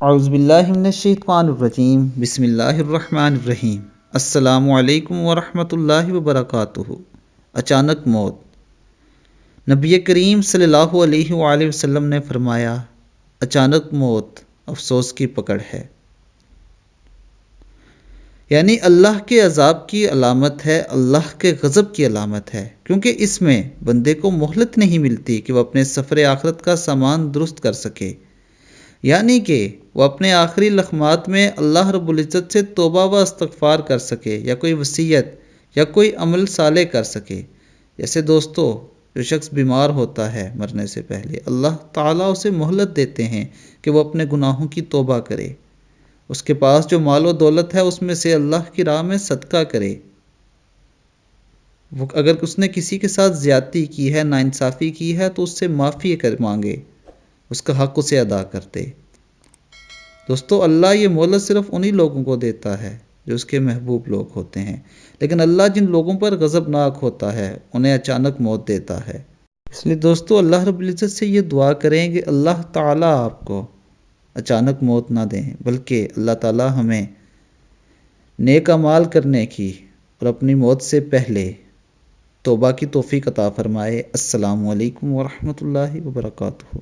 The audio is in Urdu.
اعوذ باللہ من الشیطان الرجیم بسم اللہ الرحمن الرحیم السلام علیکم ورحمۃ اللہ وبرکاتہ۔ اچانک موت۔ نبی کریم صلی اللہ علیہ وآلہ وسلم نے فرمایا، اچانک موت افسوس کی پکڑ ہے، یعنی اللہ کے عذاب کی علامت ہے، اللہ کے غضب کی علامت ہے، کیونکہ اس میں بندے کو مہلت نہیں ملتی کہ وہ اپنے سفر آخرت کا سامان درست کر سکے، یعنی کہ وہ اپنے آخری لمحات میں اللہ رب العزت سے توبہ و استغفار کر سکے، یا کوئی وصیت یا کوئی عمل صالح کر سکے۔ جیسے دوستو، جو شخص بیمار ہوتا ہے مرنے سے پہلے اللہ تعالیٰ اسے مہلت دیتے ہیں کہ وہ اپنے گناہوں کی توبہ کرے، اس کے پاس جو مال و دولت ہے اس میں سے اللہ کی راہ میں صدقہ کرے، اگر اس نے کسی کے ساتھ زیادتی کی ہے، ناانصافی کی ہے تو اس سے معافی مانگے، اس کا حق اسے ادا کر دے۔ دوستو، اللہ یہ مہلت صرف انہی لوگوں کو دیتا ہے جو اس کے محبوب لوگ ہوتے ہیں، لیکن اللہ جن لوگوں پر غضبناک ہوتا ہے انہیں اچانک موت دیتا ہے۔ اس لیے دوستو، اللہ رب العزت سے یہ دعا کریں کہ اللہ تعالیٰ آپ کو اچانک موت نہ دیں، بلکہ اللہ تعالیٰ ہمیں نیک اعمال کرنے کی اور اپنی موت سے پہلے توبہ کی توفیق عطا فرمائے۔ السلام علیکم ورحمۃ اللہ وبرکاتہ۔